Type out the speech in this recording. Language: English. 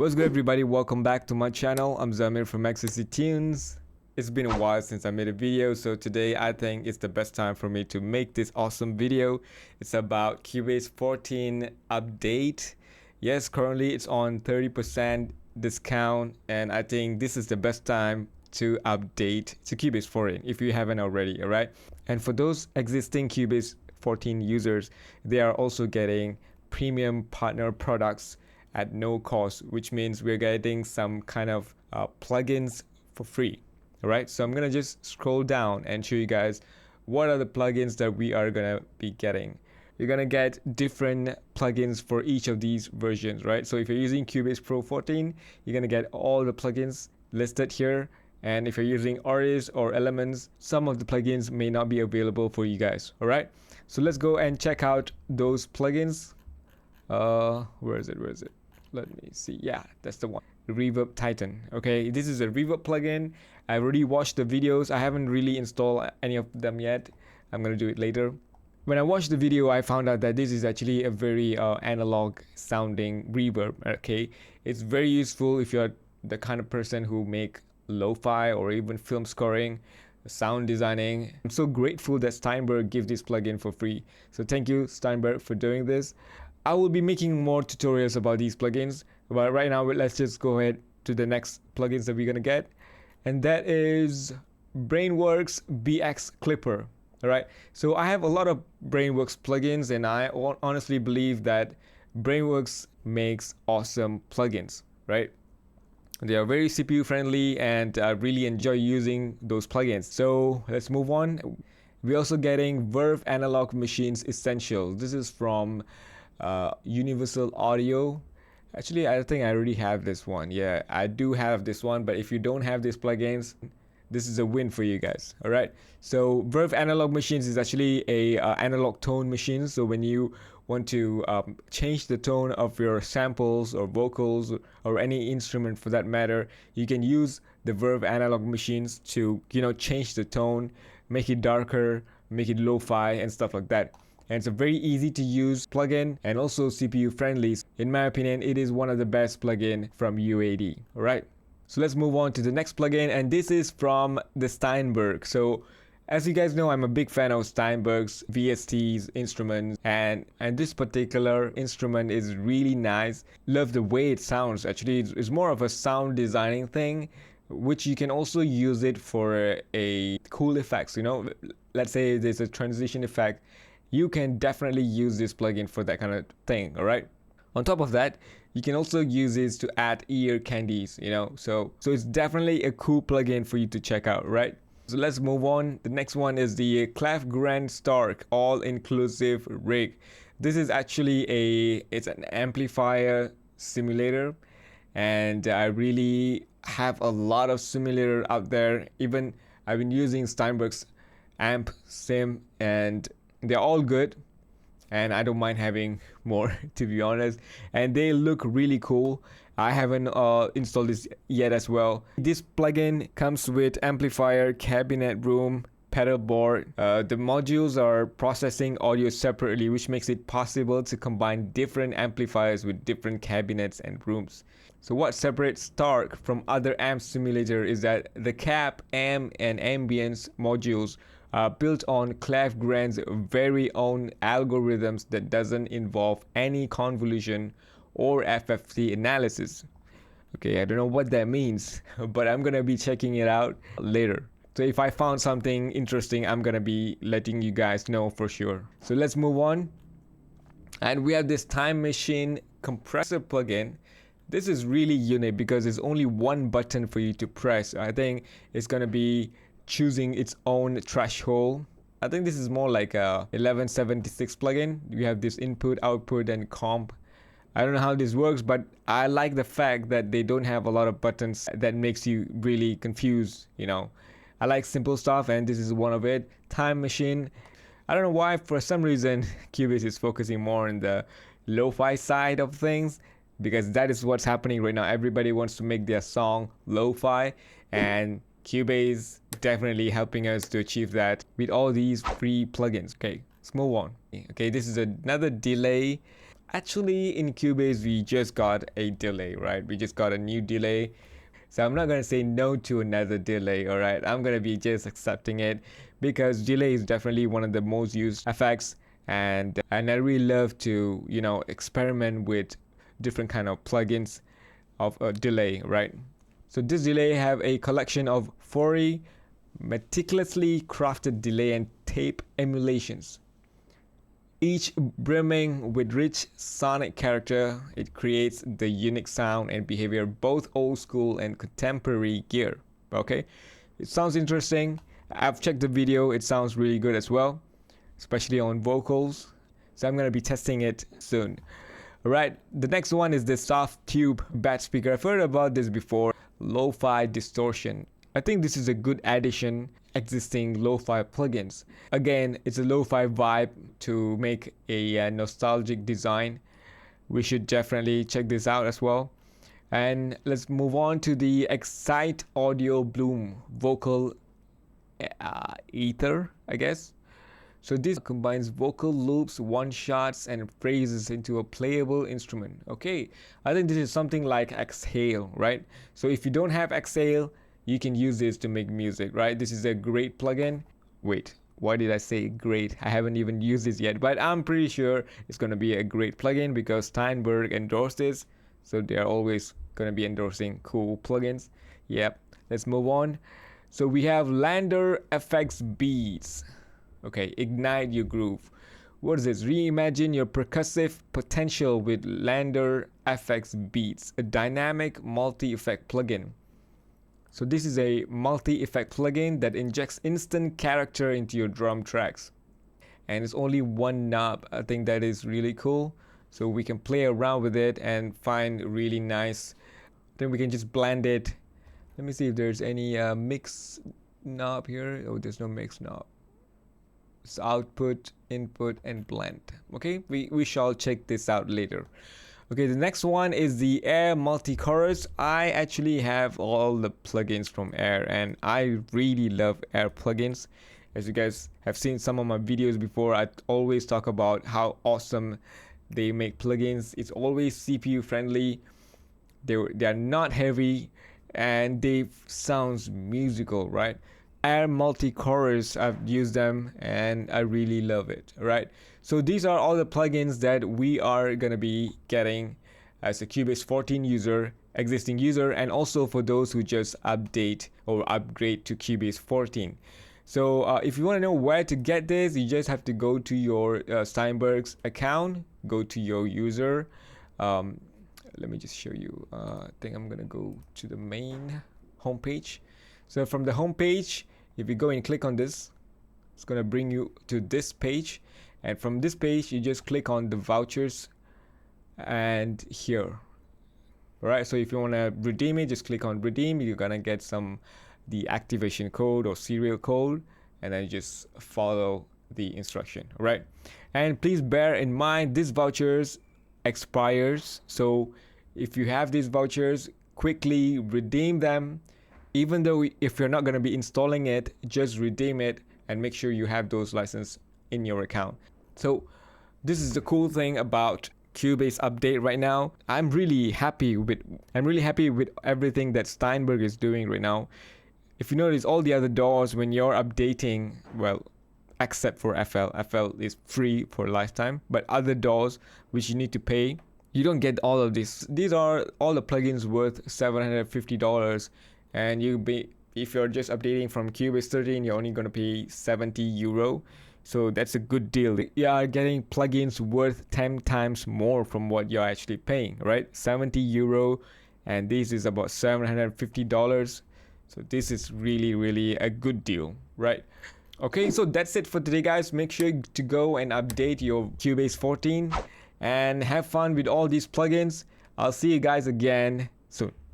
What's good, everybody? Welcome back to my channel. I'm Zamir from XCC Tunes. It's been a while since I made a video, so today I think it's the best time for me to make this awesome video. It's about Cubase 14 update. Yes, currently it's on 30% discount, and I think this is the best time to update to Cubase 14 if you haven't already, alright? And for those existing Cubase 14 users, they are also getting premium partner products at no cost, which means we're getting some kind of plugins for free. All right, so I'm gonna just scroll down and show you guys what are the plugins that we are gonna be getting. You're gonna get different plugins for each of these versions, right? So if you're using Cubase Pro 14, you're gonna get all the plugins listed here. And if you're using Artist or Elements, some of the plugins may not be available for you guys. All right, so let's go and check out those plugins. Where is it? Let me see. Yeah, that's the one. Reverb Titan. Okay, this is a Reverb plugin. I already watched the videos. I haven't really installed any of them yet. I'm gonna do it later. When I watched the video, I found out that this is actually a very analog sounding reverb. Okay, it's very useful if you're the kind of person who make lo-fi or even film scoring, sound designing. I'm so grateful that Steinberg gives this plugin for free. So thank you, Steinberg, for doing this. I will be making more tutorials about these plugins, but right now let's just go ahead to the next plugins that we're gonna get, and that is Brainworks BX Clipper. All right, so I have a lot of Brainworks plugins, and I honestly believe that Brainworks makes awesome plugins, right? They are very CPU friendly, and I really enjoy using those plugins. So let's move on. We're also getting Verve Analog Machines Essentials. This is from Universal Audio. Actually, I think I already have this one. Yeah, I do have this one, but if you don't have these plugins, this is a win for you guys. All right, so Verve Analog Machines is actually a analog tone machine. So when you want to change the tone of your samples or vocals or any instrument for that matter, you can use the Verve Analog Machines to change the tone, make it darker, make it lo-fi and stuff like that. And it's a very easy to use plugin and also CPU friendly. In my opinion, it is one of the best plugin from UAD. All right, so let's move on to the next plugin, and this is from the Steinberg. So as you guys know, I'm a big fan of Steinberg's VSTs instruments, and this particular instrument is really nice. Love the way it sounds. Actually, it's more of a sound designing thing, which you can also use it for a cool effects. Let's say there's a transition effect. You can definitely use this plugin for that kind of thing. All right, on top of that, you can also use this to add ear candies, so it's definitely a cool plugin for you to check out, right? So let's move on. The next one is the Clef Grand Stark all-inclusive rig. This is actually it's an amplifier simulator, and I really have a lot of simulator out there. Even I've been using Steinberg's amp sim, and they're all good, and I don't mind having more, to be honest, and they look really cool. I haven't installed this yet as well. This plugin comes with amplifier, cabinet room, pedal board. The modules are processing audio separately, which makes it possible to combine different amplifiers with different cabinets and rooms. So what separates Stark from other amp simulator is that the cap, amp, and ambience modules built on Clef Grand's very own algorithms that doesn't involve any convolution or FFT analysis. Okay, I don't know what that means, but I'm gonna be checking it out later. So if I found something interesting, I'm gonna be letting you guys know for sure. So let's move on. And we have this Time Machine compressor plugin. This is really unique because there's only one button for you to press. I think it's gonna be choosing its own threshold. I think this is more like a 1176 plugin. You have this input, output, and comp. I don't know how this works, but I like the fact that they don't have a lot of buttons that makes you really confused. I like simple stuff, and this is one of it. Time Machine. I don't know why, for some reason, Cubase is focusing more on the lo-fi side of things, because that is what's happening right now. Everybody wants to make their song lo-fi, and Cubase definitely helping us to achieve that with all these free plugins. Okay, let's move on. Okay, this is another delay. Actually, in Cubase, we just got a delay, right? We just got a new delay. So I'm not going to say no to another delay, all right? I'm going to be just accepting it because delay is definitely one of the most used effects. And I really love to, you know, experiment with different kind of plugins of a delay, right? So this delay have a collection of 40 meticulously crafted delay and tape emulations, each brimming with rich sonic character. It creates the unique sound and behavior, both old school and contemporary gear. Okay, it sounds interesting. I've checked the video, it sounds really good as well, especially on vocals. So I'm gonna be testing it soon. Alright, the next one is the soft tube bat speaker. I've heard about this before. Lo-fi distortion. I think this is a good addition existing lo-fi plugins. Again, it's a lo-fi vibe to make a nostalgic design. We should definitely check this out as well. And let's move on to the Excite Audio Bloom vocal ether, I guess. So this combines vocal loops, one-shots, and phrases into a playable instrument. Okay, I think this is something like Exhale, right? So if you don't have Exhale, you can use this to make music, right? This is a great plugin. Wait, why did I say great? I haven't even used this yet, but I'm pretty sure it's going to be a great plugin because Steinberg endorsed this. So they're always going to be endorsing cool plugins. Yep, let's move on. So we have Lander FX Beats. Okay, ignite your groove. What is this? Reimagine your percussive potential with Lander FX Beats, a dynamic multi-effect plugin. So this is a multi-effect plugin that injects instant character into your drum tracks. And it's only one knob. I think that is really cool. So we can play around with it and find really nice. Then we can just blend it. Let me see if there's any mix knob here. Oh, there's no mix knob. It's output, input, and blend. Okay, we shall check this out later. Okay, the next one is the Air Multi-Chorus. I actually have all the plugins from Air, and I really love Air plugins. As you guys have seen some of my videos before, I always talk about how awesome they make plugins. It's always CPU friendly. They are not heavy, and they sounds musical, right? Air Multi-Chorus, I've used them and I really love it, right? So these are all the plugins that we are gonna be getting as a Cubase 14 user, existing user, and also for those who just update or upgrade to Cubase 14. So if you want to know where to get this, you just have to go to your Steinberg's account, go to your user. Let me just show you. I think I'm gonna go to the main homepage. So from the homepage, if you go and click on this, it's gonna bring you to this page, and from this page you just click on the vouchers and here. All right, so if you want to redeem it, just click on redeem. You're gonna get the activation code or serial code, and then just follow the instruction. All right, and please bear in mind these vouchers expires, so if you have these vouchers, quickly redeem them. Even though if you're not going to be installing it, just redeem it and make sure you have those licenses in your account. So this is the cool thing about Cubase update right now. I'm really happy with everything that Steinberg is doing right now. If you notice, all the other DAWs, when you're updating, well, except for FL is free for lifetime, but other DAWs which you need to pay, you don't get all of this. These are all the plugins worth $750, and if you're just updating from Cubase 13, you're only going to pay 70 euro. So that's a good deal. You are getting plugins worth 10 times more from what you're actually paying, right? 70 euro, and this is about $750. So this is really a good deal, right? Okay, so that's it for today, guys. Make sure to go and update your Cubase 14 and have fun with all these plugins. I'll see you guys again soon.